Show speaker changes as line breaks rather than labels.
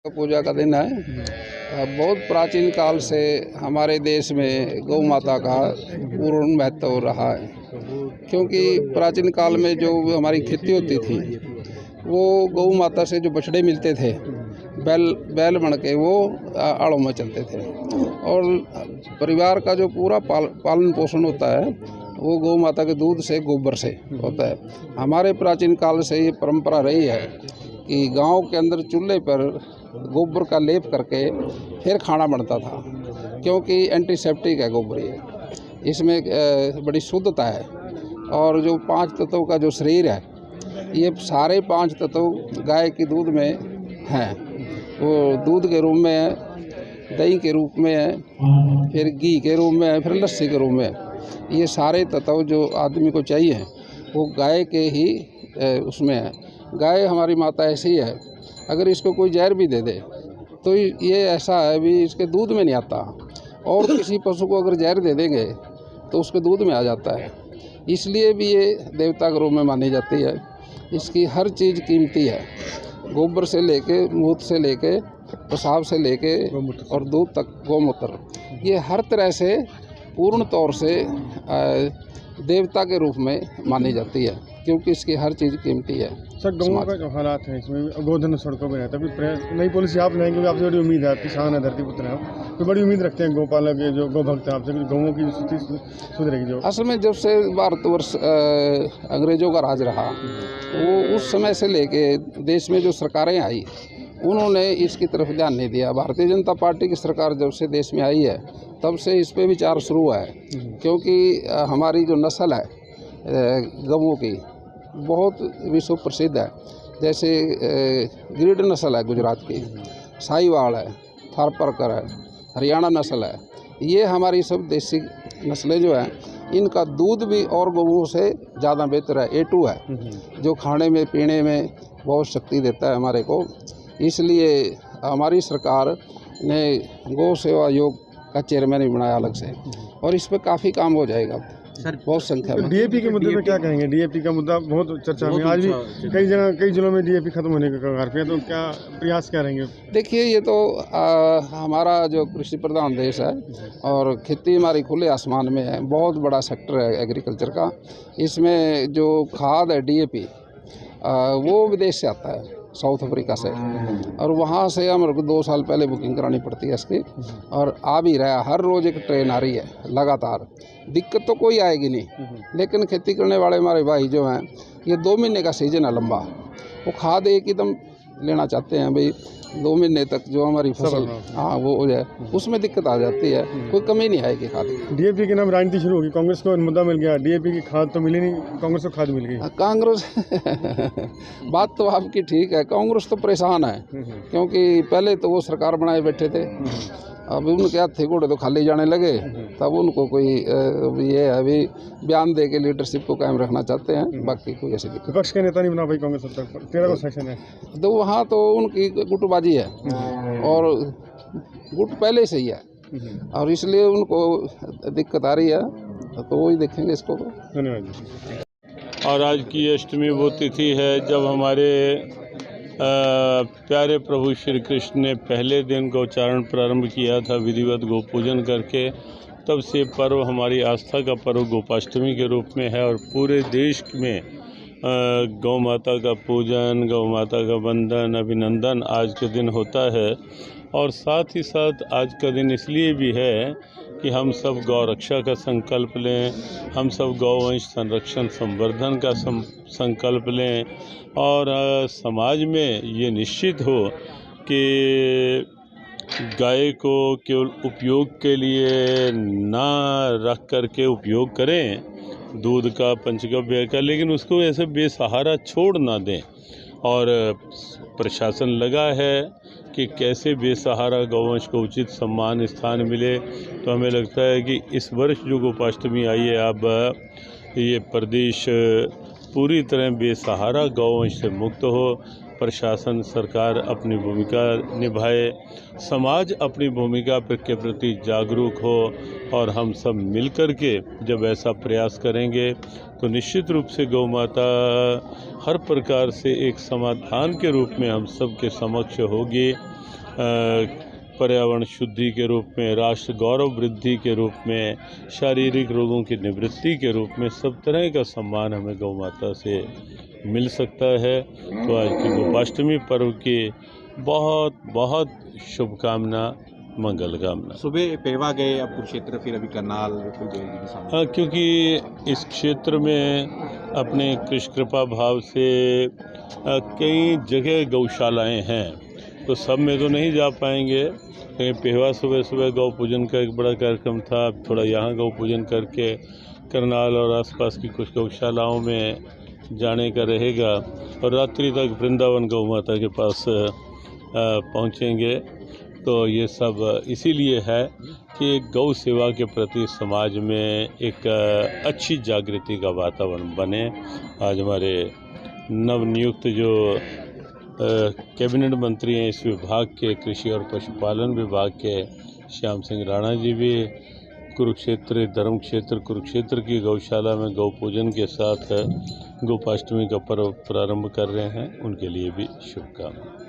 पूजा का दिन है। बहुत प्राचीन काल से हमारे देश में गौ माता का पूर्ण महत्व रहा है, क्योंकि प्राचीन काल में जो हमारी खेती होती थी वो गौ माता से जो बछड़े मिलते थे बैल बन के वो आड़ों में चलते थे, और परिवार का जो पूरा पालन पोषण होता है वो गौ माता के दूध से गोबर से होता है। हमारे प्राचीन काल से ये परंपरा रही है कि गांव के अंदर चूल्हे पर गोबर का लेप करके फिर खाना बनता था, क्योंकि एंटीसेप्टिक है गोबर, ये इसमें बड़ी शुद्धता है। और जो 5 तत्वों का जो शरीर है ये सारे 5 तत्व गाय के दूध में हैं। वो दूध के रूप में है, दही के रूप में है, फिर घी के रूप में है, फिर लस्सी के रूप में है। ये सारे तत्व जो आदमी को चाहिए वो गाय के ही उसमें है। गाय हमारी माता ऐसी है, अगर इसको कोई जहर भी दे दे तो ये ऐसा है भी इसके दूध में नहीं आता, और किसी पशु को अगर जहर दे देंगे तो उसके दूध में आ जाता है। इसलिए भी ये देवता के रूप में मानी जाती है। इसकी हर चीज़ कीमती है, गोबर से लेके, मूत्र से लेके, पेशाब से लेके और दूध तक, गौमूत्र, ये हर तरह से पूर्ण तौर से देवता के रूप में मानी जाती है, क्योंकि इसकी हर चीज़ कीमती है।
सर, गाँव का जो हालात है इसमें गोधन सड़कों पर रहता है, नई पॉलिसी आप लाएंगे, आपसे बड़ी उम्मीद है, किसान है, धरती पुत्र है, तो बड़ी उम्मीद रखते हैं गौपालक, जो गौ भक्त हैं आपसे, गाँवों की स्थिति सुधरेगी। जो
असल में जब से भारतवर्ष अंग्रेजों का राज रहा, वो उस समय से लेके देश में जो सरकारें आई उन्होंने इसकी तरफ ध्यान नहीं दिया। भारतीय जनता पार्टी की सरकार जब से देश में आई है तब से इस पे विचार शुरू हुआ है, क्योंकि हमारी जो नस्ल है गौओं की बहुत विश्व प्रसिद्ध है। जैसे गिरिड नस्ल है गुजरात की, साहिवाल है, थारपारकर है, हरियाणा नस्ल है। ये हमारी सब देसी नस्लें जो हैं इनका दूध भी और गौओं से ज़्यादा बेहतर है। A2 है, जो खाने में पीने में बहुत शक्ति देता है हमारे को। इसलिए हमारी सरकार ने गौ सेवा आयोग का चेयरमैन भी बनाया अलग से, और इस पर काफ़ी काम हो जाएगा सर, बहुत संख्या में।
DAP के मुद्दे पे क्या कहेंगे? DAP का मुद्दा बहुत चर्चा में, आज भी कई जिलों में DAP खत्म होने के कगार पे है, तो क्या प्रयास क्या रहेंगे?
देखिए, ये तो हमारा जो कृषि प्रधान देश है और खेती हमारी खुले आसमान में है, बहुत बड़ा सेक्टर है एग्रीकल्चर का। इसमें जो खाद है DAP वो विदेश से आता है, साउथ अफ्रीका से, और वहाँ से हमारे को 2 साल पहले बुकिंग करानी पड़ती है इसकी, और आ भी रहा है। हर रोज़ एक ट्रेन आ रही है लगातार। दिक्कत तो कोई आएगी नहीं, लेकिन खेती करने वाले हमारे भाई जो हैं, ये 2 महीने का सीजन है लंबा, वो खाद एक एकदम लेना चाहते हैं भाई 2 महीने तक जो हमारी फसल वो हो जाए, उसमें दिक्कत आ जाती है। कोई कमी नहीं आएगी खाद की।
DAP के नाम राजनीति शुरू होगी, कांग्रेस को मुद्दा मिल गया, DAP की खाद तो मिली नहीं, कांग्रेस को खाद मिल गई।
कांग्रेस बात तो आपकी ठीक है, कांग्रेस तो परेशान है, क्योंकि पहले तो वो सरकार बनाए बैठे थे, अब उनके हाथ घोड़े तो खाली जाने लगे, तब उनको कोई ये अभी बयान दे के लीडरशिप को कायम रखना चाहते हैं। बाकी कोई ऐसी दिक्कत।
विपक्ष के नेता नहीं बना भाई कांग्रेस अब तक, 13 को सेशन है,
तो वहाँ तो उनकी गुटबाजी है, और गुट पहले से ही है, और इसलिए उनको दिक्कत आ रही है, तो वही देखेंगे इसको।
धन्यवाद।
और आज की अष्टमी वो तिथि है जब हमारे प्यारे प्रभु श्री कृष्ण ने पहले दिन गौचारण प्रारंभ किया था विधिवत गौ पूजन करके। तब से पर्व हमारी आस्था का पर्व गोपाष्टमी के रूप में है, और पूरे देश में गौ माता का पूजन, गौ माता का वंदन, अभिनंदन आज के दिन होता है। और साथ ही साथ आज का दिन इसलिए भी है कि हम सब गौ रक्षा का संकल्प लें, हम सब गौवंश संरक्षण संवर्धन का संकल्प लें, और समाज में ये निश्चित हो कि गाय को केवल उपयोग के लिए ना रख करके उपयोग करें दूध का, पंचगव्य का, लेकिन उसको ऐसे बेसहारा छोड़ ना दें। और प्रशासन लगा है कि कैसे बेसहारा गौवंश को उचित सम्मान स्थान मिले। तो हमें लगता है कि इस वर्ष जो गोपाष्टमी आई है, अब ये प्रदेश पूरी तरह बेसहारा गौवंश से मुक्त हो, प्रशासन, सरकार अपनी भूमिका निभाए, समाज अपनी भूमिका के प्रति जागरूक हो, और हम सब मिलकर के जब ऐसा प्रयास करेंगे तो निश्चित रूप से गौ माता हर प्रकार से एक समाधान के रूप में हम सब के समक्ष होगी। पर्यावरण शुद्धि के रूप में, राष्ट्र गौरव वृद्धि के रूप में, शारीरिक रोगों की निवृत्ति के रूप में सब तरह का सम्मान हमें गौ माता से मिल सकता है। तो आज की गोपाष्टमी पर्व की बहुत बहुत शुभकामना, मंगल कामना।
सुबह पेवा गए, अब कुरुक्षेत्र, फिर अभी करनाल
हाँ, क्योंकि इस क्षेत्र में अपने कृष्ण कृपा भाव से कई जगह गौशालाएं हैं, तो सब में तो नहीं जा पाएंगे। कहीं पेहवा सुबह सुबह गौ पूजन का एक बड़ा कार्यक्रम था, अब थोड़ा यहाँ गौ पूजन करके करनाल और आसपास की कुछ गौशालाओं में जाने का रहेगा और रात्रि तक वृंदावन गौ माता के पास पहुँचेंगे। तो ये सब इसीलिए है कि गौ सेवा के प्रति समाज में एक अच्छी जागृति का वातावरण बने। आज हमारे नवनियुक्त जो कैबिनेट मंत्री हैं इस विभाग के, कृषि और पशुपालन विभाग के, श्याम सिंह राणा जी भी कुरुक्षेत्र, धर्म क्षेत्र कुरुक्षेत्र की गौशाला में गौ पूजन के साथ गोपाष्टमी का पर्व प्रारंभ कर रहे हैं। उनके लिए भी शुभकामनाएं।